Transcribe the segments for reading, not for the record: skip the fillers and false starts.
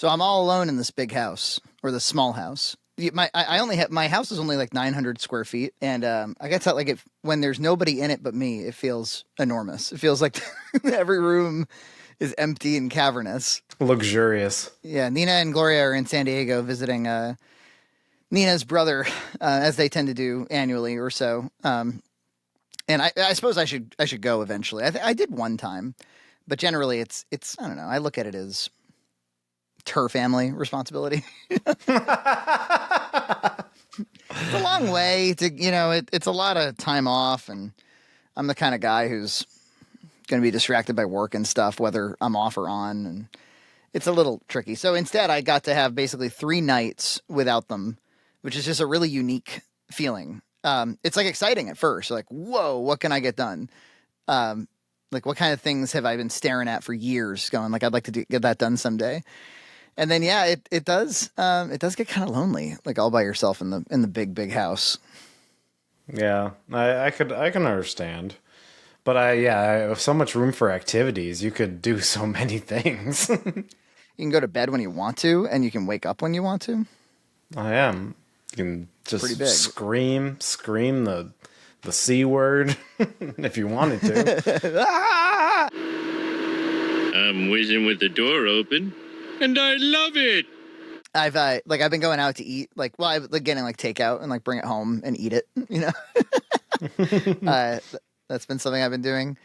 So I'm all alone in this big house, or the small house. I only have, my house is only like 900 square feet, and I guess that like when there's nobody in it but me, it feels enormous. It feels like every room is empty and cavernous. Luxurious. Yeah, Nina and Gloria are in San Diego visiting Nina's brother, as they tend to do annually or so. And I suppose I should go eventually. I did one time, but generally it's I don't know. I look at it as her family responsibility. It's a long way to, it's a lot of time off, and I'm the kind of guy who's going to be distracted by work and stuff, whether I'm off or on, and it's a little tricky. So instead, I got to have basically 3 nights without them, which is just a really unique feeling. It's like exciting at first, like, whoa, what can I get done? Like, what kind of things have I been staring at for years, going like, I'd like to get that done someday. And then, yeah, it does get kind of lonely, like all by yourself in the big house. Yeah, I can understand, but I have so much room for activities. You could do so many things. You can go to bed when you want to, and you can wake up when you want to. I am. You can just pretty big. scream the C word if you wanted to. I'm whizzing with the door open, and I love it. I've been going out to eat, I've getting like takeout and like bring it home and eat it, that's been something I've been doing.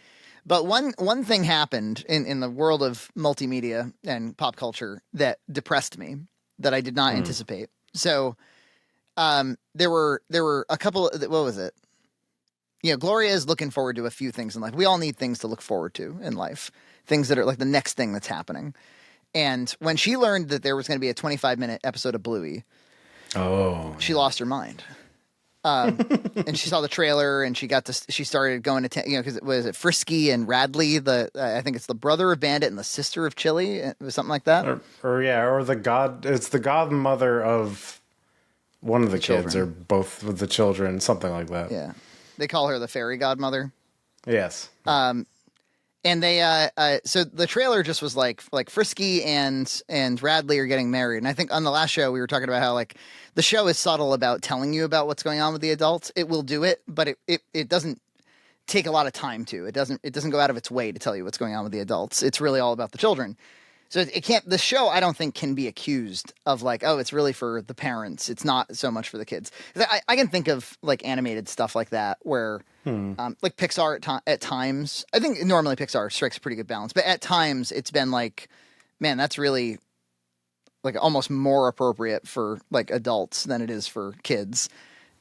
But one thing happened in the world of multimedia and pop culture that depressed me, that I did not anticipate. So, there were a couple, what was it? Gloria is looking forward to a few things in life. We all need things to look forward to in life. Things that are like the next thing that's happening. And when she learned that there was going to be a 25-minute episode of Bluey, she lost her mind. And she saw the trailer, and she started going to, because it was Frisky and Radley, I think it's the brother of Bandit and the sister of Chili, it was something like that. It's the godmother of one of the kids, children. or both of the children, something like that. Yeah. They call her the fairy godmother. Yes. And they, so the trailer just was like Frisky and Radley are getting married. And I think on the last show, we were talking about how like the show is subtle about telling you about what's going on with the adults. It will do it, but it doesn't take a lot of time to. It doesn't go out of its way to tell you what's going on with the adults. It's really all about the children. So the show, I don't think, can be accused of like, oh, it's really for the parents. It's not so much for the kids. I can think of like animated stuff like that where, like Pixar at times, I think normally Pixar strikes a pretty good balance, but at times it's been like, man, that's really like almost more appropriate for like adults than it is for kids.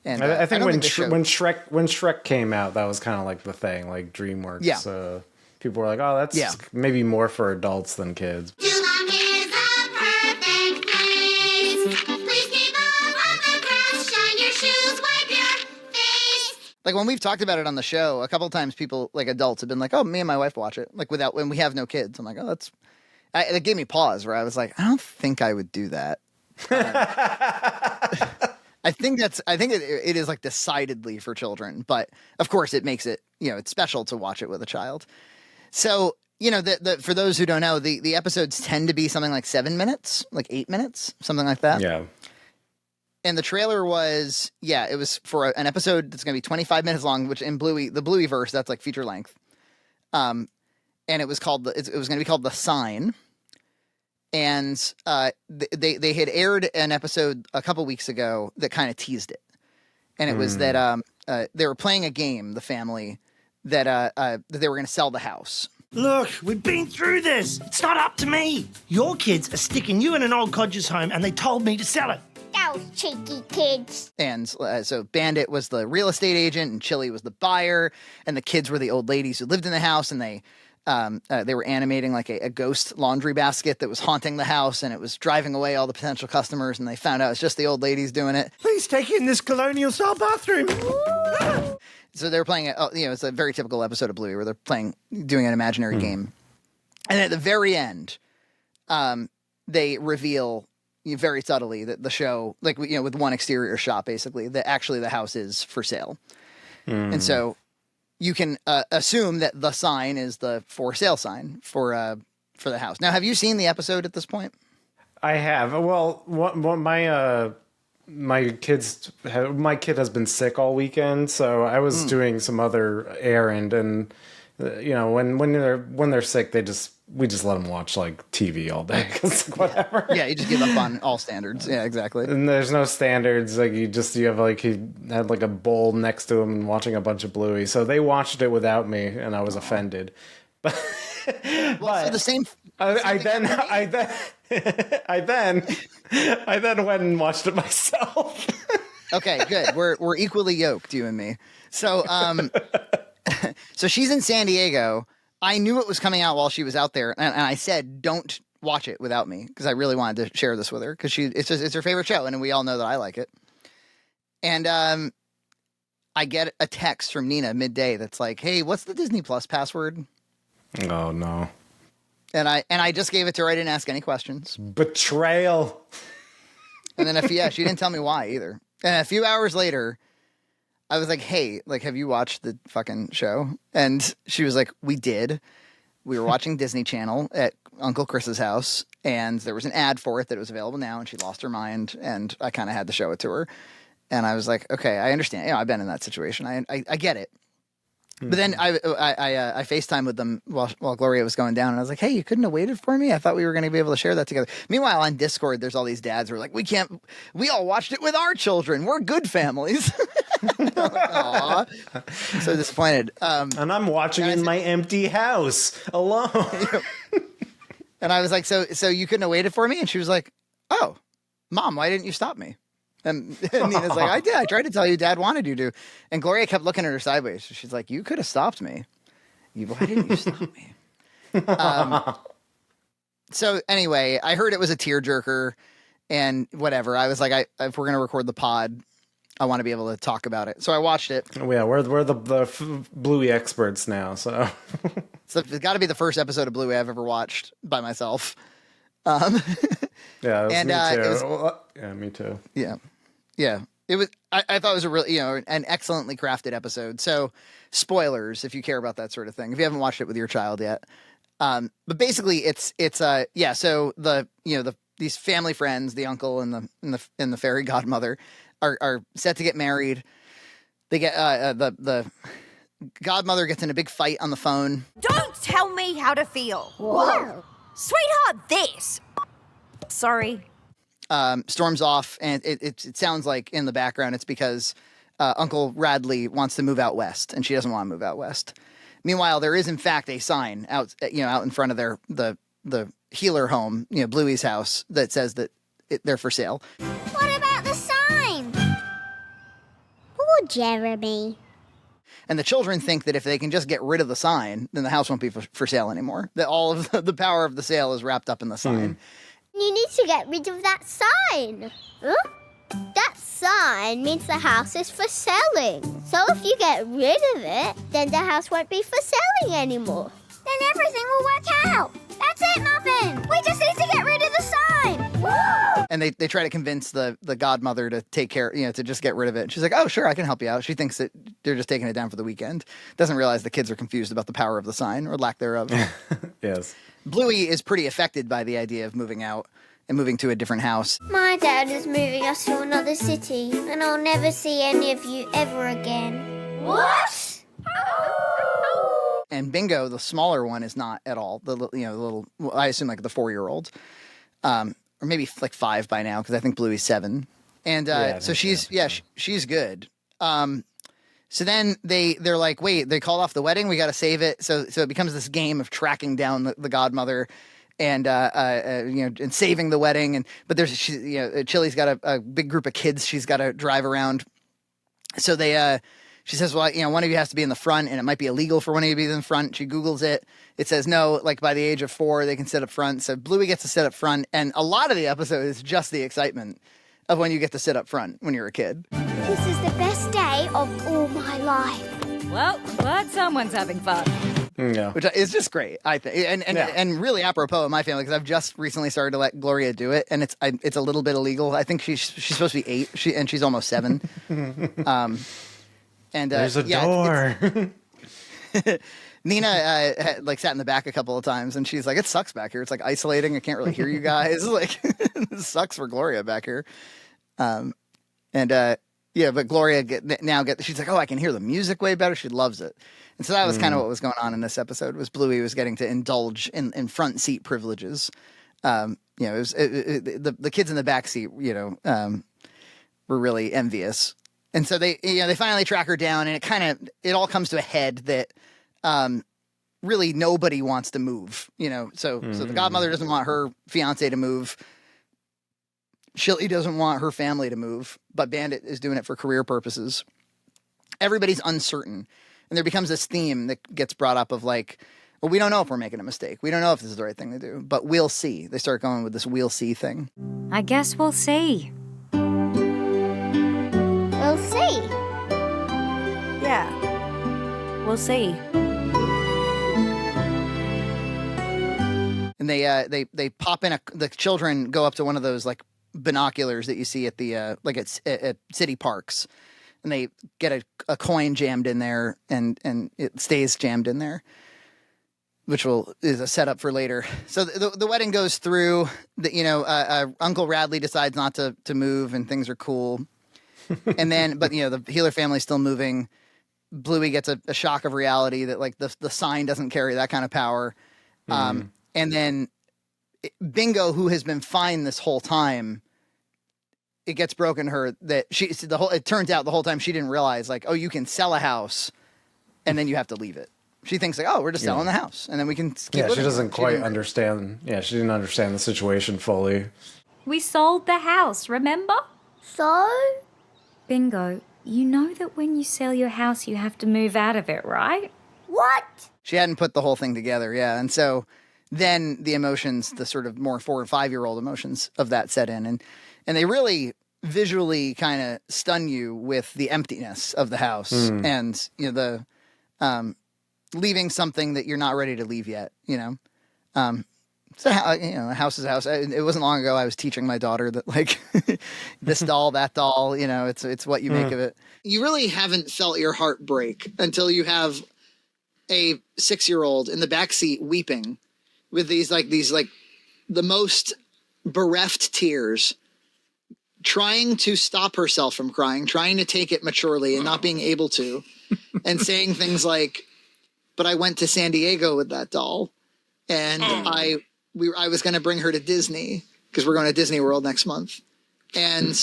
And I think when Shrek came out, that was kind of like the thing, like DreamWorks. Yeah. People were like, oh, that's maybe more for adults than kids. Too long is a perfect phrase. Please keep off the grass, shine your shoes, wipe your face. Like when we've talked about it on the show, a couple of times people, like adults, have been like, oh, me and my wife watch it. Like when we have no kids. I'm like, oh, it gave me pause where I was like, I don't think I would do that. I think it is like decidedly for children, but of course it makes it, it's special to watch it with a child. So, for those who don't know, the episodes tend to be something like 7 minutes, like 8 minutes, something like that. Yeah. And the trailer was, it was for an episode that's going to be 25 minutes long, which in the Bluey verse, that's like feature length. And it was called, it was going to be called The Sign. And they had aired an episode a couple weeks ago that kind of teased it. And it was that they were playing a game, the family, that they were going to sell the house. Look, we've been through this. It's not up to me. Your kids are sticking you in an old codger's home, and they told me to sell it. Those cheeky kids. And so Bandit was the real estate agent, and Chili was the buyer, and the kids were the old ladies who lived in the house, and they were animating like a ghost laundry basket that was haunting the house, and it was driving away all the potential customers, and they found out it's just the old ladies doing it. Please take in this colonial-style bathroom. So they were playing it's a very typical episode of Bluey where they're doing an imaginary game. And at the very end, they reveal very subtly that the show, like, with one exterior shot, basically, that actually the house is for sale. And so you can assume that the sign is the for sale sign for the house. Now, have you seen the episode at this point? I have. Well, what my kid has been sick all weekend, so I was doing some other errand, and when they're sick, we just let them watch like TV all day. 'Cause whatever. Yeah, you just give up on all standards. Yeah, exactly. And there's no standards. Like you have like he had like a bowl next to him and watching a bunch of Bluey, so they watched it without me, and I was offended. But So the same. I then went and watched it myself. Okay, good. We're equally yoked, you and me. So so she's in San Diego. I knew it was coming out while she was out there, and I said, "Don't watch it without me," because I really wanted to share this with her because it's her favorite show, and we all know that I like it. And I get a text from Nina midday that's like, "Hey, what's the Disney Plus password?" Oh no! And I just gave it to her. I didn't ask any questions. Betrayal. And then she didn't tell me why either. And a few hours later, I was like, "Hey, like, have you watched the fucking show?" And she was like, "We did. We were watching Disney Channel at Uncle Chris's house, and there was an ad for it that was available now, and she lost her mind, and I kind of had to show it to her." And I was like, "Okay, I understand. I've been in that situation. I get it." But then I FaceTime with them while Gloria was going down, and I was like, "Hey, you couldn't have waited for me? I thought we were going to be able to share that together." Meanwhile, on Discord, there's all these dads who are like, we all watched it with our children. We're good families. Like, aw. So disappointed. And I'm watching in my empty house alone. And I was like, so you couldn't have waited for me? And she was like, "Oh, Mom, why didn't you stop me?" And Nina's like, "I did. I tried to tell you Dad wanted you to." And Gloria kept looking at her sideways. She's like, "You could have stopped me. Why didn't you stop me?" So anyway, I heard it was a tearjerker and whatever. I was like, if we're going to record the pod, I want to be able to talk about it. So I watched it. Yeah, we're the Bluey experts now. So It's got to be the first episode of Bluey I've ever watched by myself. yeah, And, me too. it was- Yeah, me too. Yeah. It was. I thought it was a really, an excellently crafted episode. So, spoilers if you care about that sort of thing. If you haven't watched it with your child yet, but basically, it's So these family friends, the uncle and the fairy godmother, are set to get married. They get the godmother gets in a big fight on the phone. Don't tell me how to feel. Whoa. Sweetheart, this. Sorry. Storms off, and it sounds like in the background it's because Uncle Radley wants to move out west, and she doesn't want to move out west. Meanwhile, there is in fact a sign out in front of the healer home, Bluey's house, that says that they're for sale. What about the sign? Poor Jeremy. And the children think that if they can just get rid of the sign, then the house won't be for sale anymore. That all of the power of the sale is wrapped up in the sign. You need to get rid of that sign. Huh? That sign means the house is for selling. So if you get rid of it, then the house won't be for selling anymore. Then everything will work out. That's it, Muffin. We just need to get rid of the sign. Woo! And they try to convince the godmother to take care, to just get rid of it. And she's like, "Oh, sure, I can help you out." She thinks that they're just taking it down for the weekend. Doesn't realize the kids are confused about the power of the sign or lack thereof. Yes. Bluey is pretty affected by the idea of moving out and moving to a different house. My dad is moving us to another city, and I'll never see any of you ever again. What? And Bingo, the smaller one, is not at all. The little, I assume like the 4-year-old, or maybe like 5 by now, because I think Bluey's 7. And so she's she's good. So then they're like, wait, they called off the wedding. We got to save it. So it becomes this game of tracking down the godmother and and saving the wedding. But there's Chili's got a big group of kids she's got to drive around. So she says, well, one of you has to be in the front, and it might be illegal for one of you to be in the front. She Googles it. It says, no, like by the age of 4, they can sit up front. So Bluey gets to sit up front. And a lot of the episode is just the excitement of when you get to sit up front when you're a kid. This is the best day of all my life. Well, I'm glad someone's having fun. Yeah. Which is just great, I think, and really apropos of my family, because I've just recently started to let Gloria do it, and it's a little bit illegal. I think she's supposed to be 8, and she's almost 7. And there's a door. Nina had, like sat in the back a couple of times, and she's like, "It sucks back here. It's like isolating. I can't really hear you guys. Like, this sucks for Gloria back here." Yeah, but Gloria she's like, "Oh, I can hear the music way better." She loves it, and so that was kind of what was going on in this episode. Was Bluey was getting to indulge in front seat privileges. It was the kids in the back seat, were really envious. And so they finally track her down, and it all comes to a head that really nobody wants to move, so the godmother doesn't want her fiance to move. Shilly doesn't want her family to move, but Bandit is doing it for career purposes. Everybody's uncertain. And there becomes this theme that gets brought up of like, well, we don't know if we're making a mistake. We don't know if this is the right thing to do, but we'll see. They start going with this we'll see thing. I guess we'll see. We'll see. Yeah. We'll see. And they pop in the children go up to one of those like binoculars that you see at the at city parks, and they get a coin jammed in there, and it stays jammed in there, which is a setup for later. So the wedding goes through. Uncle Radley decides not to move, and things are cool. And then, but the Healer family's still moving. Bluey gets a shock of reality that like the sign doesn't carry that kind of power. And then Bingo, who has been fine this whole time, it gets broken to her that it turns out the whole time she didn't realize like, oh, you can sell a house and then you have to leave it. She thinks like, oh, we're just selling the house and then we can keep living. She doesn't quite understand. Yeah, she didn't understand the situation fully. We sold the house, remember? So? Bingo, you know that when you sell your house, you have to move out of it, right? What? She hadn't put the whole thing together, yeah. And so then the emotions, the sort of more 4 or 5 year old emotions of that set in, and they really visually kind of stun you with the emptiness of the house and the leaving something that you're not ready to leave yet. So a house is a house. It wasn't long ago I was teaching my daughter that like this doll, that doll, it's what you make of it. You really haven't felt your heart break until you have a 6-year-old in the backseat weeping with these the most bereft tears, trying to stop herself from crying, trying to take it maturely and not being able to, and saying things like, but I went to San Diego with that doll and I was going to bring her to Disney because we're going to Disney World next month. And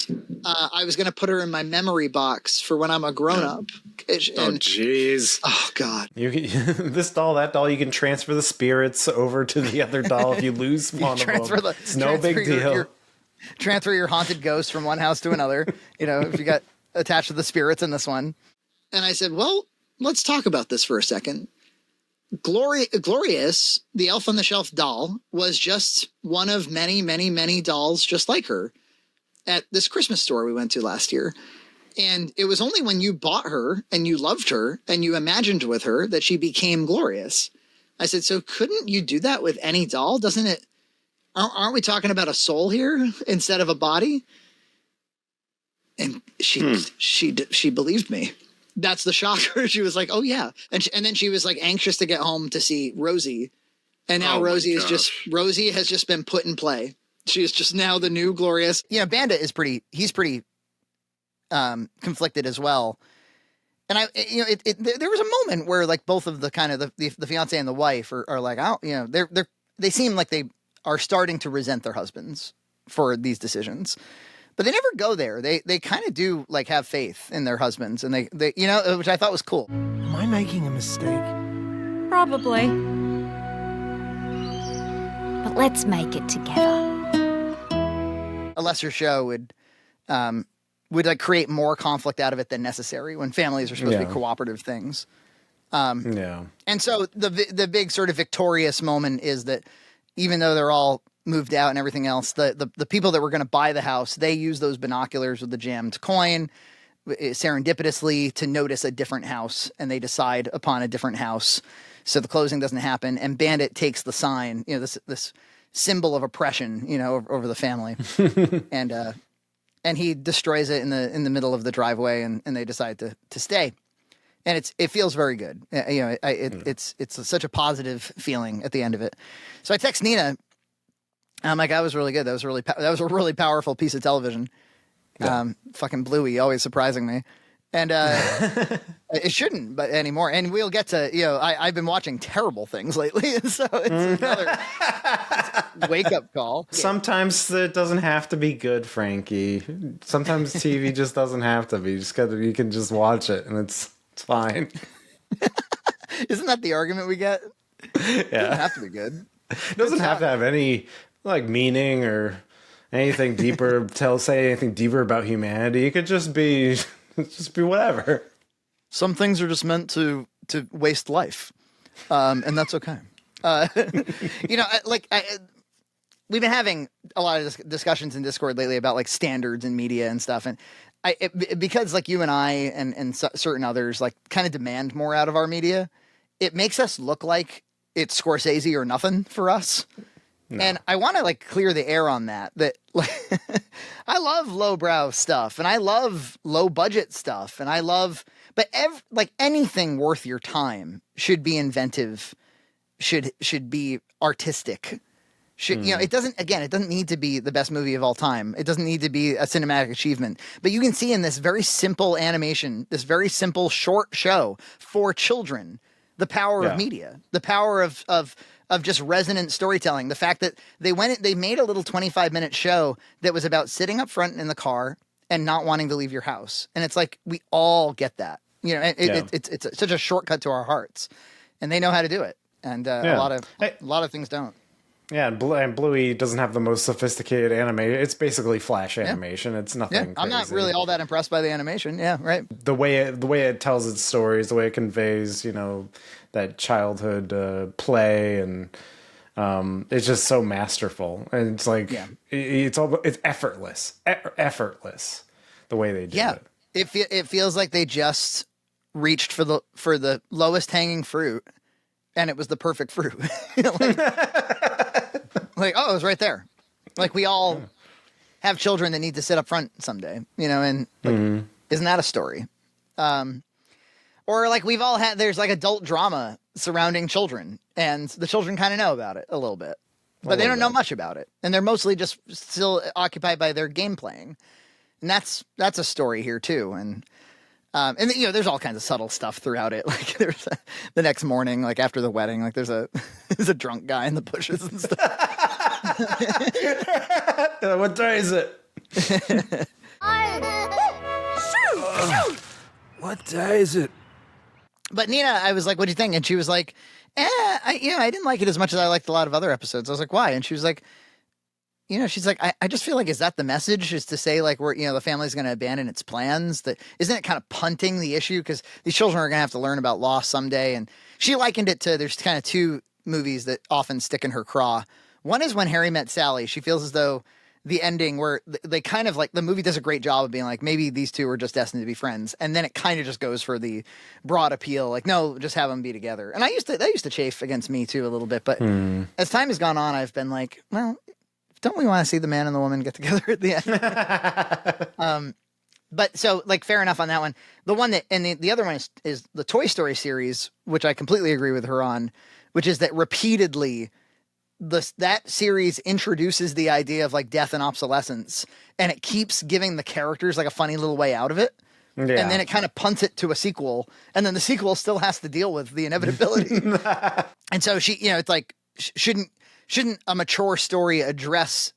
I was going to put her in my memory box for when I'm a grown up. Jeez. Oh God. This doll, that doll, you can transfer the spirits over to the other doll if you lose one of them. It's no big deal. Transfer your haunted ghost from one house to another, if you got attached to the spirits in this one. And I said, well, let's talk about this for a second. Glorious, the Elf on the Shelf doll, was just one of many, many, many dolls just like her at this Christmas store we went to last year. And it was only when you bought her and you loved her and you imagined with her that she became glorious. I said, so couldn't you do that with any doll? Doesn't it? Aren't we talking about a soul here instead of a body? And she believed me. That's the shocker. She was like, oh yeah. And then she was like anxious to get home to see Rosie. And now Rosie has just been put in play. She is just now the new glorious. Bandit is pretty conflicted as well. And there was a moment where like both of the kind of the fiance and the wife are like, oh, they seem like they are starting to resent their husbands for these decisions, but they never go there. They kind of do like have faith in their husbands, and they which I thought was cool. Am I making a mistake? Probably. But let's make it together. A lesser show would like create more conflict out of it than necessary when families are supposed to be cooperative things. And so the big sort of victorious moment is that even though they're all moved out and everything else, the people that were going to buy the house, they use those binoculars with the jammed coin serendipitously to notice a different house, and they decide upon a different house. So the closing doesn't happen, and Bandit takes the sign, this symbol of oppression, over the family, and he destroys it in the middle of the driveway, and they decide to stay. and it feels very good. It's such a positive feeling at the end of it. So I text Nina. I'm like, that was really good. That was a really powerful piece of television. Yeah. Fucking Bluey, always surprising me. And it shouldn't, but anymore. And we'll get to, I've been watching terrible things lately, so it's another wake up call. Sometimes it doesn't have to be good, Frankie. Sometimes TV just doesn't have to be. You can just watch it, and it's fine. Isn't that the argument we get? It doesn't have to be good. It doesn't have to have any meaning or anything deeper. Say anything deeper about humanity. It could just be. Just be whatever. Some things are just meant to waste life, and that's okay. We've been having a lot of discussions in Discord lately about like standards in media and stuff, and because like you and I and certain others like kind of demand more out of our media, it makes us look like it's Scorsese or nothing for us. No. And I want to like clear the air on that like I love lowbrow stuff and I love low budget stuff and I love, but anything worth your time should be inventive, should be artistic. It doesn't need to be the best movie of all time. It doesn't need to be a cinematic achievement, but you can see in this very simple animation, this very simple short show for children, the power of media, the power of just resonant storytelling. The fact that they made a little 25-minute show that was about sitting up front in the car and not wanting to leave your house. And it's like, we all get that, it's such a shortcut to our hearts, and they know how to do it. And a lot of things don't. Yeah. And Bluey doesn't have the most sophisticated animation. It's basically Flash animation. It's nothing. Yeah. I'm not really all that impressed by the animation. Yeah. Right. The way it tells its stories, the way it conveys, that childhood play, and it's just so masterful. And it's like it's effortless the way they do it. It feels like they just reached for the lowest hanging fruit, and it was the perfect fruit. Like, oh, it was right there. Like, we all have children that need to sit up front someday, and like, isn't that a story? Or like we've all had, there's like adult drama surrounding children, and the children kind of know about it a little bit, but they don't know much about it. And they're mostly just still occupied by their game playing. And that's a story here too. And there's all kinds of subtle stuff throughout it. Like there's the next morning, like after the wedding, like there's a drunk guy in the bushes and stuff. What day is it? What day is it? But Nina, I was like, what do you think? And she was like, I didn't like it as much as I liked a lot of other episodes. I was like, why? And she was like, she's like, I just feel like, is that the message, is to say like, we're, the family's going to abandon its plans? That isn't it kind of punting the issue? Because these children are going to have to learn about loss someday. And she likened it to, there's kind of two movies that often stick in her craw. One is When Harry Met Sally. She feels as though the ending, where they kind of like, the movie does a great job of being like, maybe these two are just destined to be friends. And then it kind of just goes for the broad appeal. Like, no, just have them be together. And that used to chafe against me too a little bit. But as time has gone on, I've been like, well, don't we want to see the man and the woman get together at the end? But so like, fair enough on that one. The one that, and the other one is the Toy Story series, which I completely agree with her on, which is that repeatedly that series introduces the idea of like death and obsolescence, and it keeps giving the characters like a funny little way out of it. Yeah. And then it kind of punts it to a sequel, and then the sequel still has to deal with the inevitability. And so she, it's like, shouldn't a mature story address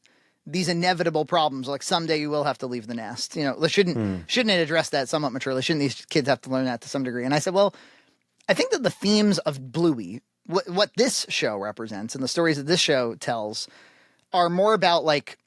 these inevitable problems? Like, someday you will have to leave the nest. Shouldn't it address that somewhat maturely? Shouldn't these kids have to learn that to some degree? And I said, well, I think that the themes of Bluey, what this show represents and the stories that this show tells, are more about like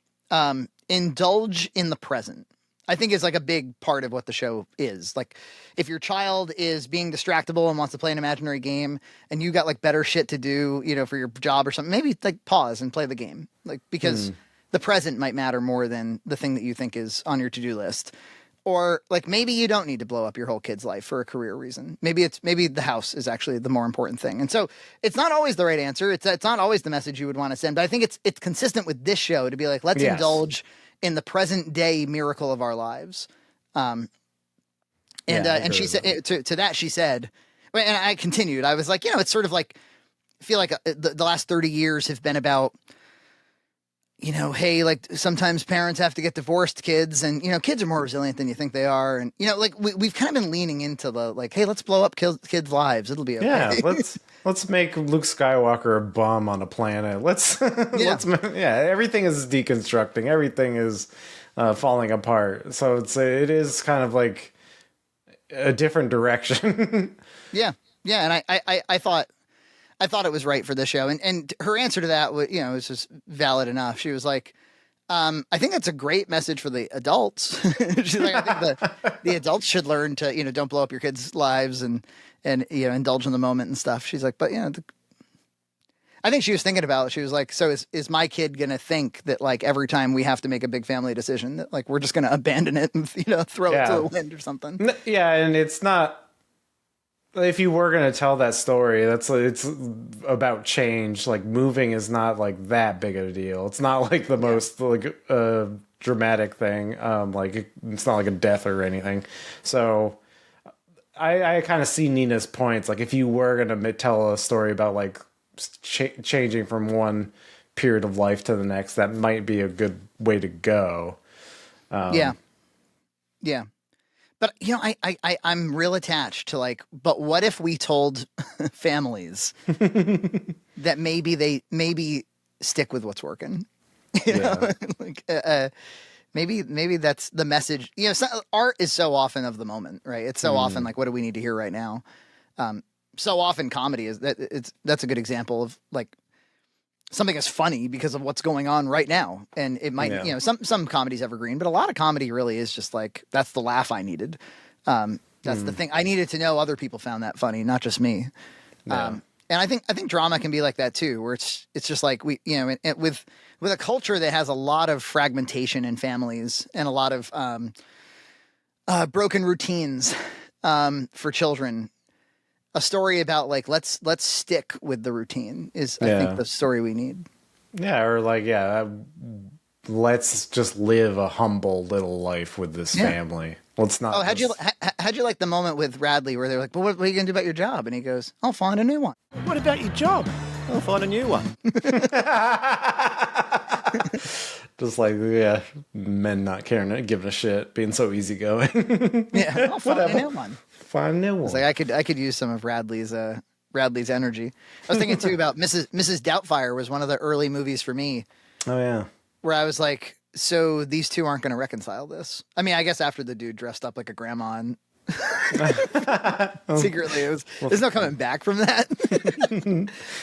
indulge in the present. I think it's like a big part of what the show is. Like, if your child is being distractible and wants to play an imaginary game, and you got like better shit to do, for your job or something, maybe like pause and play the game. Like, because the present might matter more than the thing that you think is on your to-do list. Or like, maybe you don't need to blow up your whole kid's life for a career reason. Maybe the house is actually the more important thing. And so it's not always the right answer. It's not always the message you would want to send, but I think it's consistent with this show to be like, let's indulge in the present day miracle of our lives. And she said to that she said, and I continued. I was like, it's sort of like I feel like the last 30 years have been about, hey, like sometimes parents have to get divorced, kids, and kids are more resilient than you think they are, and like we've kind of been leaning into the like, hey, let's blow up kids' lives, it'll be okay. Yeah, let's make Luke Skywalker a bum on a planet. Everything is deconstructing, everything is falling apart. So it is kind of like a different direction. yeah, and I thought it was right for this show, and her answer to that was, was just valid enough. She was like, I think that's a great message for the adults. She's like, I think the adults should learn to, don't blow up your kids' lives and indulge in the moment and stuff. She's like, but I think she was thinking about it. She was like, so is my kid going to think that like every time we have to make a big family decision that like we're just going to abandon it and throw it to the wind or something? Yeah, and it's not. If you were going to tell that story, it's about change. Like moving is not like that big of a deal. It's not like the most like dramatic thing. Like it's not like a death or anything. So I kind of see Nina's points. Like if you were going to tell a story about like changing from one period of life to the next, that might be a good way to go. Yeah. But I'm real attached to like, but what if we told families that maybe stick with what's working? You know? Like maybe that's the message. Art is so often of the moment, right? It's so often like, what do we need to hear right now? So often comedy is that's a good example of like something is funny because of what's going on right now. And it might, some comedy's evergreen, but a lot of comedy really is just like, that's the laugh I needed. That's the thing. I needed to know other people found that funny, not just me. And I think drama can be like that too, where it's just like with a culture that has a lot of fragmentation in families and a lot of broken routines for children. A story about like let's stick with the routine is I think the story we need. Yeah, or like let's just live a humble little life with this family. Let's not. Oh, how'd you like the moment with Radley where they're like, "Well, what are you gonna do about your job?" And he goes, "I'll find a new one." What about your job? I'll find a new one. Just like men not caring, giving a shit, being so easygoing. I'll find a new one. Find a new one. It's like I could use some of Radley's energy. I was thinking too about Mrs. Doubtfire was one of the early movies for me. Oh yeah, where I was like, so these two aren't going to reconcile this. I mean, I guess after the dude dressed up like a grandma and secretly there's no coming back from that.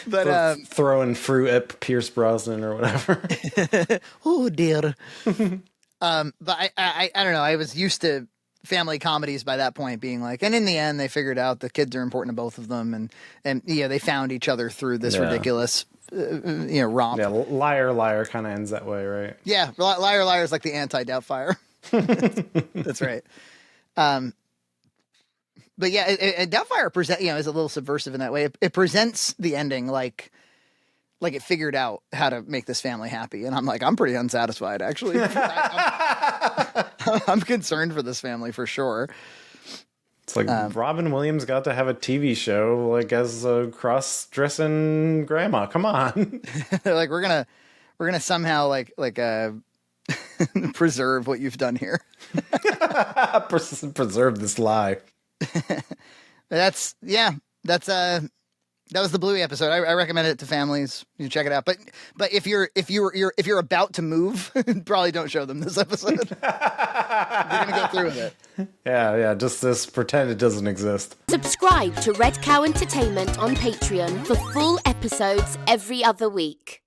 But throwing fruit at Pierce Brosnan or whatever. Oh dear. But I don't know. I was used to family comedies by that point being like, and in the end they figured out the kids are important to both of them, and they found each other through this ridiculous romp. Yeah, Liar Liar kind of ends that way, right? Yeah, Liar Liar is like the anti-Doubtfire. That's right. But yeah, Doubtfire is a little subversive in that way. It presents the ending like it figured out how to make this family happy, and I'm like, I'm pretty unsatisfied actually. I'm concerned for this family for sure. It's like Robin Williams got to have a TV show like as a cross-dressing grandma. Come on. Like we're gonna somehow like preserve what you've done here. Preserve this lie. That was the Bluey episode. I recommend it to families. You check it out. But if you're about to move, probably don't show them this episode. You're gonna go through with it. Yeah. Just pretend it doesn't exist. Subscribe to Red Cow Entertainment on Patreon for full episodes every other week.